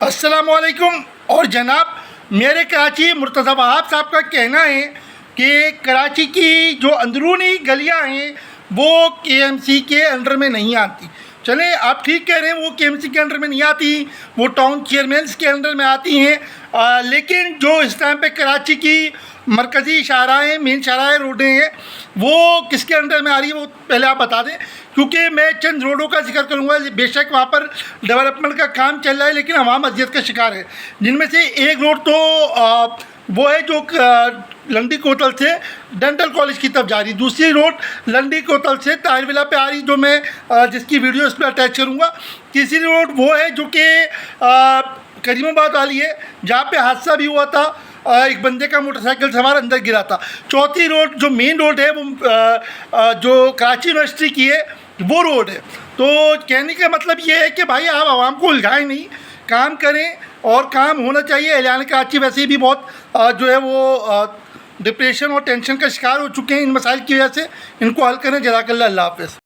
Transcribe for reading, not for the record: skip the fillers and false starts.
अस्सलामुअलैकुम। और जनाब, मेरे कराची मुर्तज़ा वहाब साहब का कहना है कि कराची की जो अंदरूनी गलियां हैं वो केएमसी के अंडर में नहीं आती। चलें, आप ठीक कह रहे हैं, वो केएमसी के अंडर में नहीं आती, वो टाउन चेयरमैन्स के अंडर में आती हैं। लेकिन जो इस टाइम पे कराची की मरकज़ी शाहराएँ, मेन शाहराएँ रोडें हैं, वो किसके अंडर में आ रही है वो पहले आप बता दें, क्योंकि मैं चंद रोडों का जिक्र करूँगा। बेशक वहाँ पर डेवलपमेंट का काम चल रहा है, लेकिन आवाम अज़ियत का शिकार है। जिनमें से एक रोड तो वो है जो लंडी कोतल से डेंटल कॉलेज की तरफ जा रही। दूसरी रोड लंडी कोतल से ताहिर विला पे आ रही, जो मैं जिसकी वीडियो इस पर अटैच करूँगा। तीसरी रोड वो है जो कि करीमाबाद वाली है, जहाँ पे हादसा भी हुआ था, एक बंदे का मोटरसाइकिल सवार अंदर गिरा था। चौथी रोड जो मेन रोड है वो जो कराची यूनिवर्सिटी की है, वो रोड है। तो कहने का मतलब ये है कि भाई आप आवाम को उलझाएं नहीं, काम करें, और काम होना चाहिए। एहलियान कराची वैसे भी बहुत जो है वो डिप्रेशन और टेंशन का शिकार हो चुके हैं इन मसाइल की वजह से। इनको हल करें। जज़ाकल्लाह, अल्लाह हाफ़िज़।